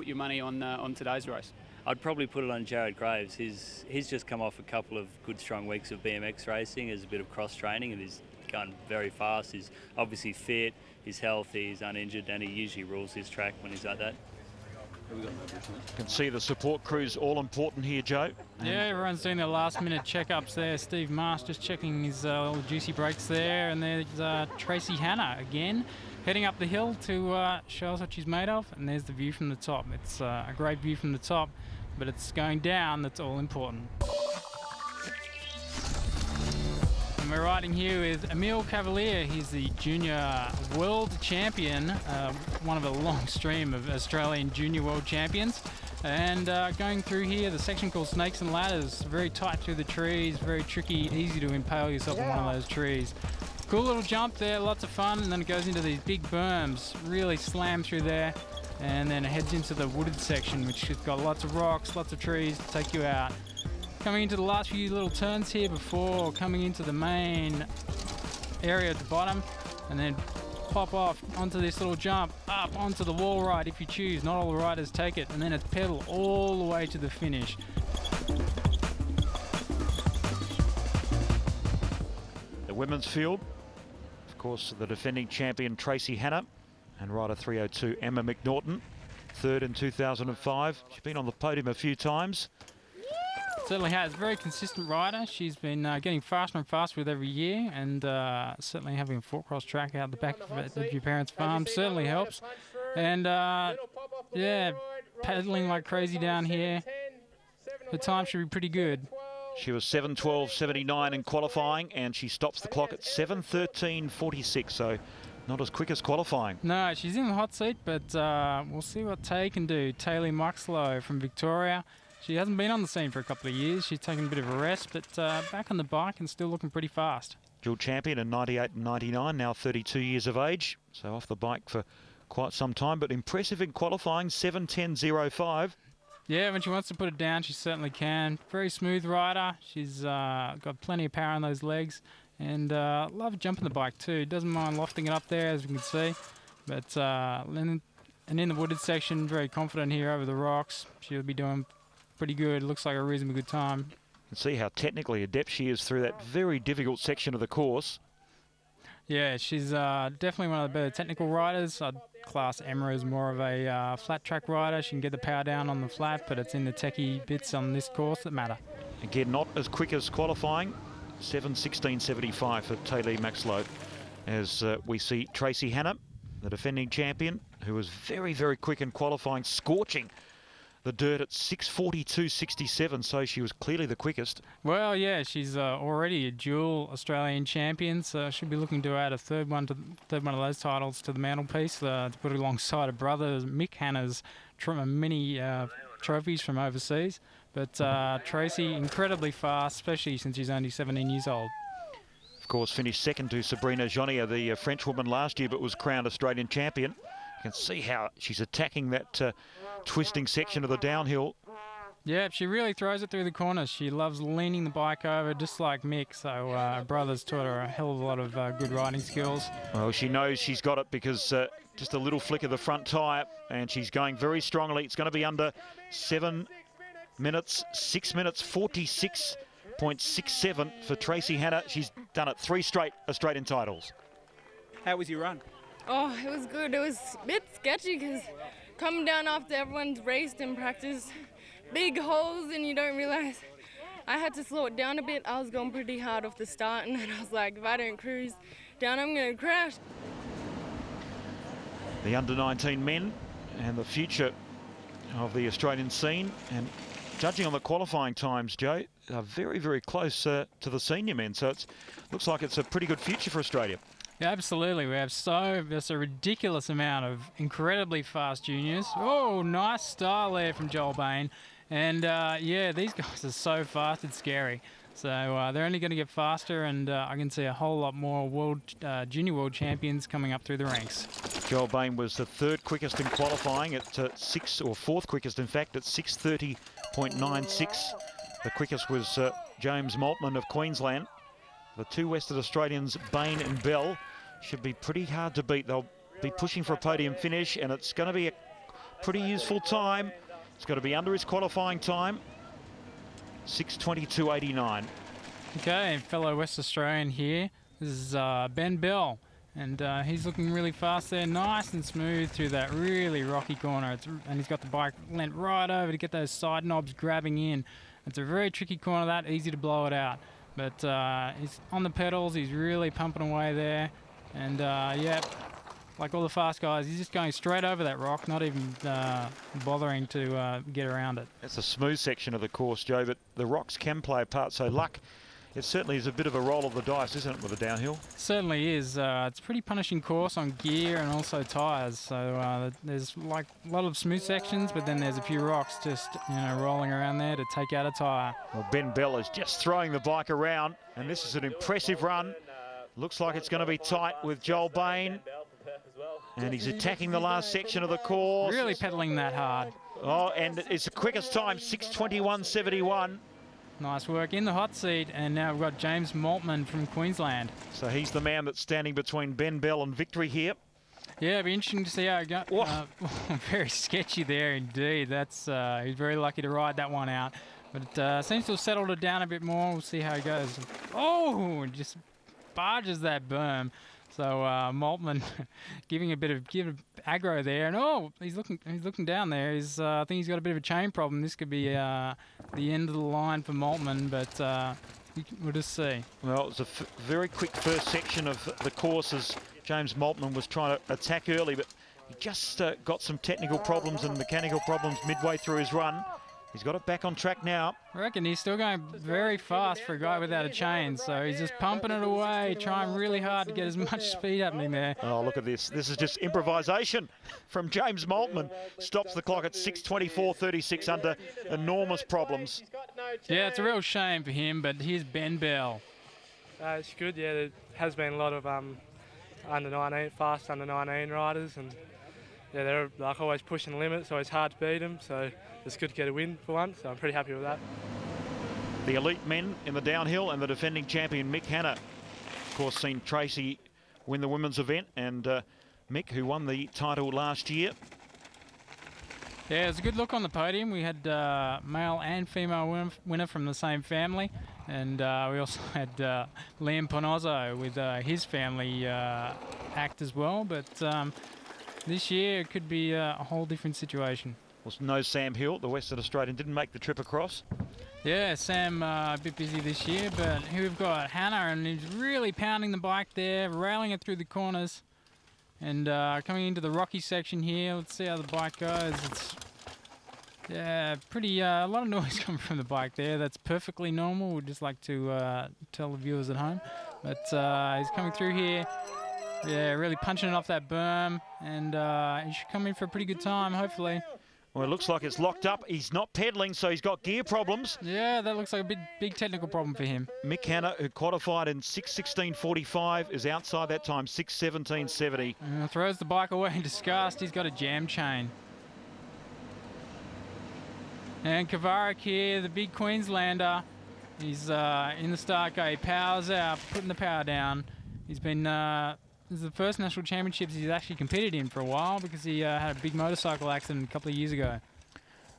your money on today's race? I'd probably put it on Jared Graves. He's just come off a couple of good strong weeks of BMX racing as a bit of cross training, and he's going very fast. He's obviously fit, he's healthy, he's uninjured, and he usually rules his track when he's like that. You can see the support crew's all important here, Joe. Yeah, everyone's doing their last minute checkups there. Steve Marsh just checking his little juicy brakes there, and there's Tracy Hanna again heading up the hill to show us what she's made of, and there's the view from the top. It's a great view from the top, but it's going down that's all important. And we're riding here with Emile Cavalier. He's the junior world champion, one of a long stream of Australian junior world champions. And going through here, the section called Snakes and Ladders, very tight through the trees, very tricky, easy to impale yourself on one of those trees. Cool little jump there, lots of fun, and then it goes into these big berms, really slam through there, and then it heads into the wooded section, which has got lots of rocks, lots of trees to take you out. Coming into the last few little turns here before coming into the main area at the bottom, and then pop off onto this little jump, up onto the wall ride if you choose. Not all the riders take it, and then it's pedal all the way to the finish. The women's field, of course, the defending champion Tracy Hanna and rider 302 Emma McNaughton, third in 2005. She's been on the podium a few times. Certainly has. Very consistent rider. She's been getting faster and faster with every year, and certainly having a four cross track out the back of your parents' farm certainly helps. And yeah, pedaling like crazy down here. The time should be pretty good. She was 7:12.79 in qualifying, and she stops the clock at 7:13.46, so not as quick as qualifying. No, she's in the hot seat, but we'll see what Tay can do. Taylor Muxlow from Victoria. She hasn't been on the scene for a couple of years. She's taken a bit of a rest, but back on the bike and still looking pretty fast. Dual champion in 98 and 99, now 32 years of age, so off the bike for quite some time, but impressive in qualifying, 7:10.05. Yeah, when she wants to put it down, she certainly can. Very smooth rider. She's got plenty of power on those legs, and love jumping the bike too. Doesn't mind lofting it up there, as we can see. But and in the wooded section, very confident here over the rocks. She'll be doing pretty good. Looks like a reasonably good time. You can see how technically adept she is through that very difficult section of the course. Yeah, she's definitely one of the better technical riders. I'd class Emma as more of a flat track rider. She can get the power down on the flat, but it's in the techie bits on this course that matter. Again, not as quick as qualifying. 7:16.75 for Taylor Maxlow, as we see Tracy Hanna, the defending champion, who was very, very quick in qualifying, scorching the dirt at 6:42.67, so she was clearly the quickest. Well, yeah, she's already a dual Australian champion, so she'll be looking to add a third one of those titles to the mantelpiece to put alongside her brother Mick Hanna's many trophies from overseas. But Tracy, incredibly fast, especially since she's only 17 years old. Of course, finished second to Sabrina Jonia, the French woman last year, but was crowned Australian champion. You can see how she's attacking that twisting section of the downhill. Yeah, she really throws it through the corners. She loves leaning the bike over, just like Mick. So her brother's taught her a hell of a lot of good riding skills. Well, she knows she's got it because just a little flick of the front tyre, and she's going very strongly. It's going to be under 7 minutes, 6 minutes 46.67 for Tracy Hanna. She's done it 3 straight Australian titles. How was your run? Oh, it was good. It was a bit sketchy because coming down after everyone's raced and practiced, big holes, and you don't realize. I had to slow it down a bit. I was going pretty hard off the start, and then I was like, if I don't cruise down, I'm going to crash. The under-19 men and the future of the Australian scene, and judging on the qualifying times, Joe, are very, very close to the senior men. So it looks like it's a pretty good future for Australia. Yeah, absolutely. There's a ridiculous amount of incredibly fast juniors. Oh, nice style there from Joel Bain. And yeah, these guys are so fast, it's scary. So they're only going to get faster, and I can see a whole lot more junior world champions coming up through the ranks. Joel Bain was the 3rd quickest in qualifying at 4th quickest, in fact, at 6:30.96. The quickest was James Maltman of Queensland. The 2 Western Australians, Bain and Bell, should be pretty hard to beat. They'll be pushing for a podium finish, and it's going to be pretty useful time. It's got to be under his qualifying time. 6:22.89. Okay, fellow West Australian here. This is Ben Bell, and he's looking really fast there, nice and smooth through that really rocky corner. And he's got the bike leant right over to get those side knobs grabbing in. It's a very tricky corner, that easy to blow it out. But he's on the pedals, he's really pumping away there. And yeah, like all the fast guys, he's just going straight over that rock, not even bothering to get around it. It's a smooth section of the course, Joe, but the rocks can play a part, so luck, it certainly is a bit of a roll of the dice, isn't it, with a downhill? It certainly is. It's a pretty punishing course on gear and also tyres. So there's like a lot of smooth sections, but then there's a few rocks just, you know, rolling around there to take out a tyre. Well, Ben Bell is just throwing the bike around, and this is an impressive run. Looks like it's going to be tight with Joel Bain. And he's attacking the last section of the course. Really pedaling that hard. Oh, and it's the quickest time, 6:21.71. Nice work in the hot seat, and now we've got James Maltman from Queensland. So he's the man that's standing between Ben Bell and victory here. Yeah, it'll be interesting to see how it goes. Very sketchy there indeed. That's he's very lucky to ride that one out. But it seems to have settled it down a bit more. We'll see how it goes. Oh, just barges that berm. So Maltman giving a bit of aggro there, and oh, he's looking down there. I think he's got a bit of a chain problem. This could be the end of the line for Maltman, but we'll just see. Well, it's a very quick first section of the course as James Maltman was trying to attack early, but he just got some technical problems and mechanical problems midway through his run. He's got it back on track now. I reckon he's still going very fast for a guy without a chain, so he's just pumping it away, trying really hard to get as much speed happening there. Oh, look at this. This is just improvisation from James Maltman. Stops the clock at 6:24.36 under enormous problems. Yeah, it's a real shame for him, but here's Ben Bell. It's good, yeah. There has been a lot of fast under 19 riders, and yeah, they're like always pushing the limit, so it's hard to beat them. So it's good to get a win for once. So I'm pretty happy with that. The elite men in the downhill and the defending champion Mick Hanna. Of course, seen Tracy win the women's event, and Mick, who won the title last year. Yeah, it was a good look on the podium. We had male and female winner from the same family, and we also had Liam Ponozzo with his family act as well. But this year it could be a whole different situation. Well, no Sam Hill, the Western Australian, didn't make the trip across. Yeah, Sam a bit busy this year, but here we've got Hannah, and he's really pounding the bike there, railing it through the corners. And coming into the rocky section here, let's see how the bike goes. It's pretty a lot of noise coming from the bike there. That's perfectly normal. We'd just like to tell the viewers at home. But he's coming through here. Yeah, really punching it off that berm, and he should come in for a pretty good time, hopefully. Well, it looks like it's locked up. He's not pedaling, so he's got gear problems. Yeah, that looks like a big technical problem for him. Mick Hanna, who qualified in 6:16.45, is outside that time, 6:17.70. Throws the bike away in disgust. He's got a jam chain. And Kovarik here, the big Queenslander, he's in the start go. He powers out, putting the power down. He's been... This is the first national championships he's actually competed in for a while, because he had a big motorcycle accident a couple of years ago.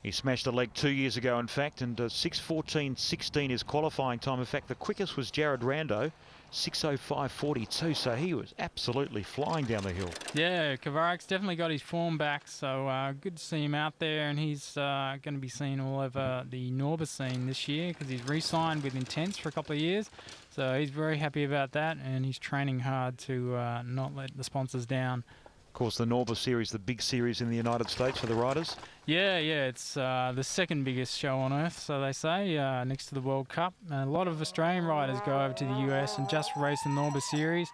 He smashed a leg 2 years ago, in fact, and 6:14.16 is qualifying time. In fact, the quickest was Jared Rando, 6:05.42, so he was absolutely flying down the hill. Yeah, Kovarik's definitely got his form back, so good to see him out there, and he's going to be seen all over the Norba scene this year, because he's re-signed with Intense for a couple of years. So he's very happy about that, and he's training hard to not let the sponsors down. Of course, the Norba Series, the big series in the United States for the riders. Yeah, it's the second biggest show on earth, so they say, next to the World Cup. A lot of Australian riders go over to the US and just race the Norba Series,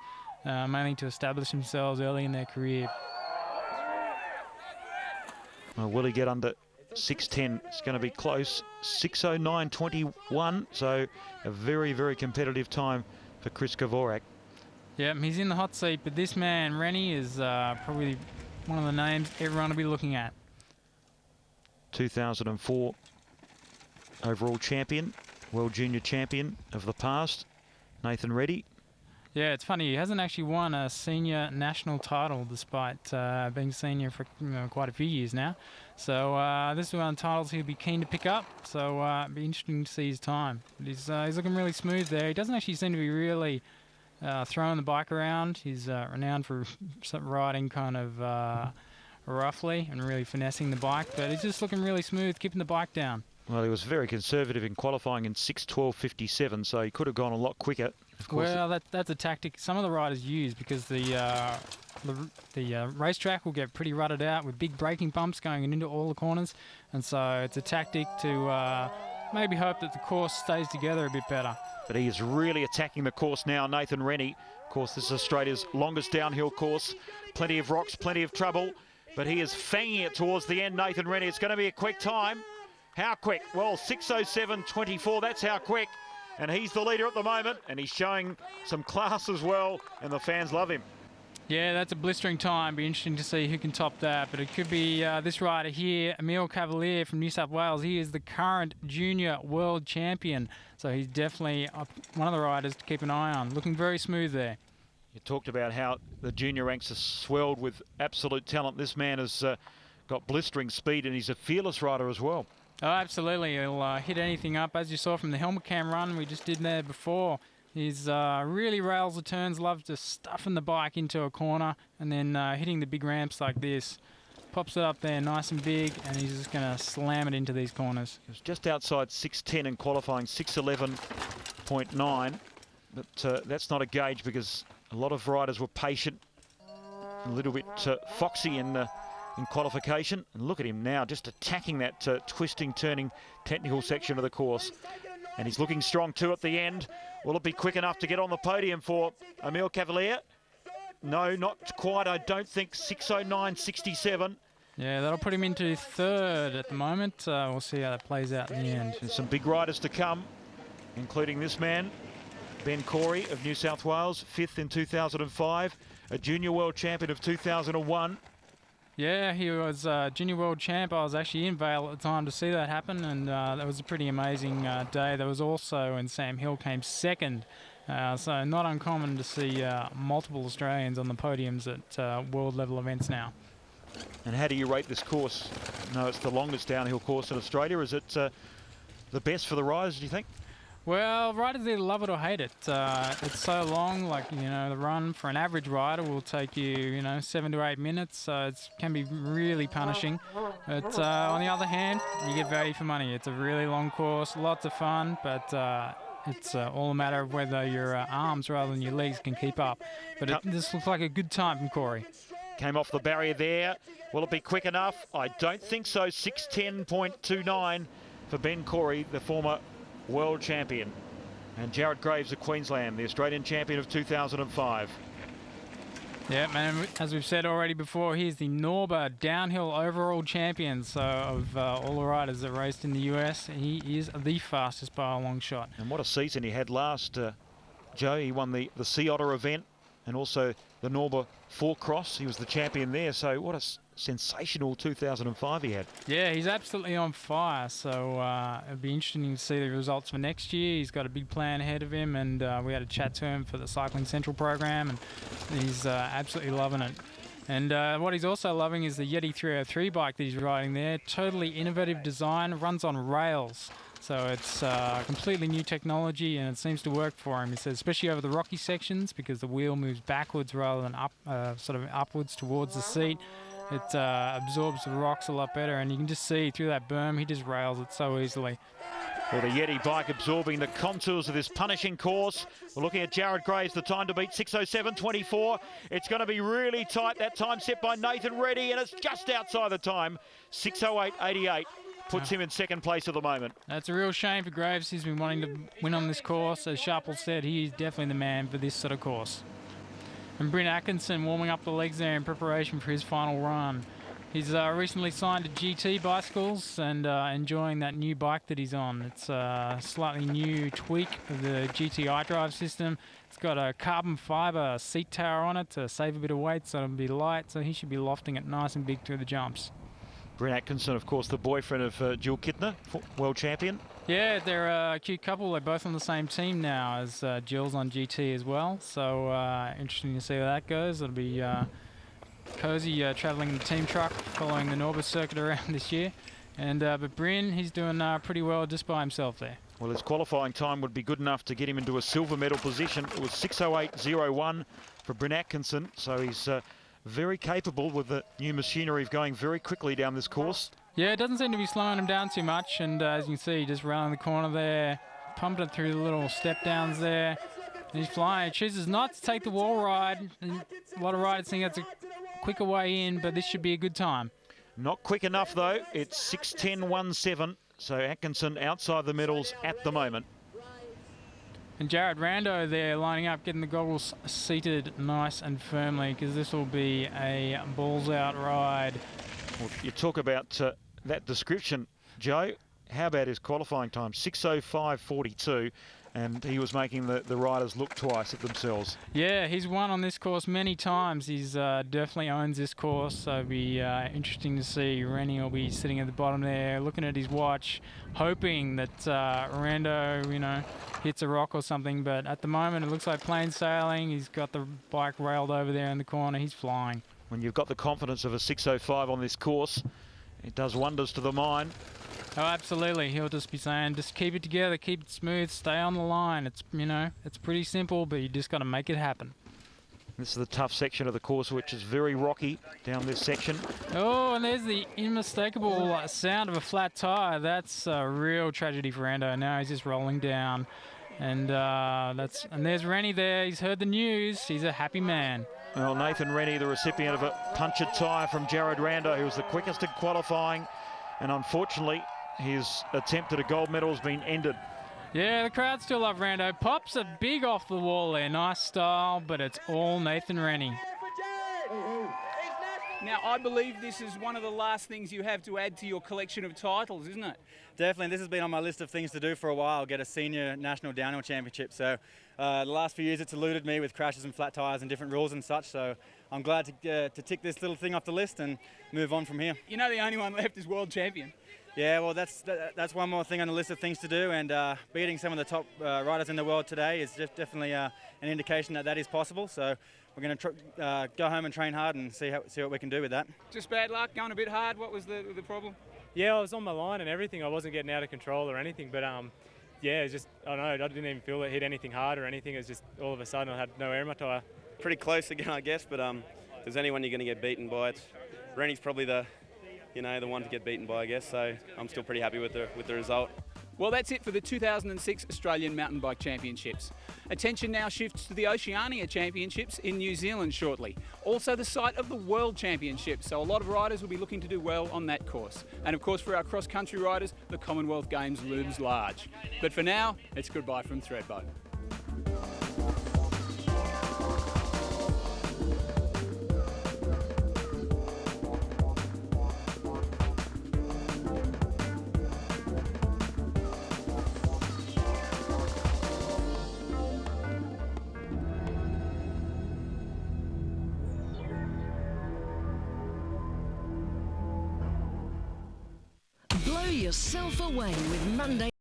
mainly to establish themselves early in their career. Well, will he get under 6:10? It's going to be close. 6:09.21, so a very, very competitive time for Chris Kovarik. Yep, he's in the hot seat, but this man, Rennie, is probably one of the names everyone will be looking at. 2004 overall champion, world junior champion of the past, Nathan Reddy. Yeah, it's funny. He hasn't actually won a senior national title despite being senior for quite a few years now. So this is one of the titles he'll be keen to pick up. So it'll be interesting to see his time. But he's looking really smooth there. He doesn't actually seem to be really throwing the bike around. He's renowned for riding kind of roughly and really finessing the bike. But he's just looking really smooth, keeping the bike down. Well, he was very conservative in qualifying in 6:12.57, so he could have gone a lot quicker. Of course. Well, that's a tactic some of the riders use because the racetrack will get pretty rutted out with big braking bumps going into all the corners, and so it's a tactic to maybe hope that the course stays together a bit better. But he is really attacking the course now, Nathan Rennie. Of course, this is Australia's longest downhill course. Plenty of rocks, plenty of trouble, but he is fanging it towards the end, Nathan Rennie. It's going to be a quick time. How quick? Well, 6:07.24, that's how quick. And he's the leader at the moment, and he's showing some class as well, and the fans love him. Yeah, that's a blistering time. Be interesting to see who can top that. But it could be this rider here, Emil Cavalier from New South Wales. He is the current junior world champion. So he's definitely one of the riders to keep an eye on. Looking very smooth there. You talked about how the junior ranks are swelled with absolute talent. This man has got blistering speed, and he's a fearless rider as well. Oh, absolutely. He'll hit anything up, as you saw from the helmet cam run we just did there before. He's really rails the turns, loves to stuffing the bike into a corner and then hitting the big ramps like this. Pops it up there nice and big, and he's just going to slam it into these corners. He was just outside 6:10 in qualifying, 6:11.9. But that's not a gauge because a lot of riders were patient, a little bit foxy in qualification. And look at him now, just attacking that twisting, turning technical section of the course. And he's looking strong too at the end. Will it be quick enough to get on the podium for Emil Cavalier? No, not quite, I don't think. 6:09.67. Yeah, that'll put him into third at the moment. We'll see how that plays out in the end. There's some big riders to come, including this man, Ben Corey of New South Wales, 5th in 2005, a junior world champion of 2001. Yeah, he was junior world champ. I was actually in Vale at the time to see that happen, and that was a pretty amazing day. There was also, and Sam Hill came second, so not uncommon to see multiple Australians on the podiums at world level events now. And how do you rate this course? No, it's the longest downhill course in Australia. Is it the best for the riders, do you think? Well, riders either love it or hate it. It's so long, like, you know, the run for an average rider will take you, 7 to 8 minutes, so it can be really punishing. But on the other hand, you get value for money. It's a really long course, lots of fun, but it's all a matter of whether your arms rather than your legs can keep up. But this looks like a good time from Corey. Came off the barrier there. Will it be quick enough? I don't think so. 6:10.29 for Ben Corey, the former world champion. And Jared Graves of Queensland, the Australian champion of 2005. Yeah, man, as we've said already before, he's the Norba downhill overall champion. So of all the riders that raced in the US, he is the fastest by a long shot. And what a season he had last, Joe. He won the Sea Otter event and also the Norba 4 Cross. He was the champion there. So what a sensational 2005 he had. Yeah, he's absolutely on fire. So it'll be interesting to see the results for next year. He's got a big plan ahead of him, and we had a chat to him for the Cycling Central program, and he's absolutely loving it. And what he's also loving is the Yeti 303 bike that he's riding there. Totally innovative design, runs on rails. So it's completely new technology, and it seems to work for him. He says, especially over the rocky sections, because the wheel moves backwards rather than sort of upwards towards the seat. It absorbs the rocks a lot better, and you can just see through that berm, he just rails it so easily. Well, the Yeti bike absorbing the contours of this punishing course. We're looking at Jared Graves, the time to beat, 6:07.24. It's going to be really tight, that time set by Nathan Rennie, and it's just outside the time, 6:08.88. Puts him in second place at the moment. That's a real shame for Graves. He's been wanting to win on this course. As Sharple said, he's definitely the man for this sort of course. And Bryn Atkinson warming up the legs there in preparation for his final run. He's recently signed to GT Bicycles and enjoying that new bike that he's on. It's a slightly new tweak of the GT iDrive system. It's got a carbon fibre seat tower on it to save a bit of weight so it'll be light. So he should be lofting it nice and big through the jumps. Bryn Atkinson, of course, the boyfriend of Jill Kittner, world champion. Yeah, they're a cute couple. They're both on the same team now, as Jill's on GT as well. So interesting to see how that goes. It'll be Cozy travelling in the team truck, following the Norbert circuit around this year. And but Bryn, he's doing pretty well just by himself there. Well, his qualifying time would be good enough to get him into a silver medal position. It was 6:08.01 for Bryn Atkinson, so he's very capable with the new machinery of going very quickly down this course. Yeah, it doesn't seem to be slowing him down too much, and as you can see, just rounding the corner there, pumped it through the little step downs there, and he's flying. He chooses not to take the wall ride, and a lot of riders think that's a quicker way in, but this should be a good time. Not quick enough though. It's 6:10.17, so Atkinson outside the medals at the moment. And Jared Rando there lining up, getting the goggles seated nice and firmly, because this will be a balls out ride. Well, you talk about that description, Joe. How about his qualifying time? 6:05.42, and he was making the riders look twice at themselves. Yeah, he's won on this course many times. He's definitely owns this course, so it'll be interesting to see. Rennie will be sitting at the bottom there, looking at his watch, hoping that Rando, you know, hits a rock or something. But at the moment, it looks like plain sailing. He's got the bike railed over there in the corner. He's flying. When you've got the confidence of a 6:05 on this course, it does wonders to the mind. Oh, absolutely. He'll just be saying, just keep it together, keep it smooth, stay on the line. It's, you know, it's pretty simple, but you just got to make it happen. This is the tough section of the course, which is very rocky down this section. Oh, and there's the unmistakable sound of a flat tyre. That's a real tragedy for Rando. Now he's just rolling down. And there's Rennie there. He's heard the news. He's a happy man. Well, Nathan Rennie, the recipient of a punctured tyre from Jared Rando, who was the quickest in qualifying, and unfortunately his attempt at a gold medal has been ended. Yeah, the crowd still love Rando. Pops a big off the wall there. Nice style, but it's all Nathan Rennie. Now, I believe this is one of the last things you have to add to your collection of titles, isn't it? Definitely. This has been on my list of things to do for a while, get a senior national downhill championship. So the last few years it's eluded me with crashes and flat tyres and different rules and such. So I'm glad to tick this little thing off the list and move on from here. You know the only one left is world champion. Yeah, well, that's one more thing on the list of things to do, and beating some of the top riders in the world today is definitely an indication that that is possible. So we're going to go home and train hard and see what we can do with that. Just bad luck, going a bit hard. What was the problem? Yeah, I was on my line and everything. I wasn't getting out of control or anything, but yeah, it's just, I don't know, I didn't even feel it hit anything hard or anything. It was just all of a sudden I had no air in my tyre. Pretty close again, I guess, but if there's anyone you're going to get beaten by, Rennie's probably the one to get beaten by, I guess. So I'm still pretty happy with the result. Well, that's it for the 2006 Australian Mountain Bike Championships. Attention now shifts to the Oceania Championships in New Zealand shortly. Also the site of the World Championships, so a lot of riders will be looking to do well on that course. And of course for our cross-country riders, the Commonwealth Games looms large. But for now, it's goodbye from Thredbo. Blow yourself away with Monday.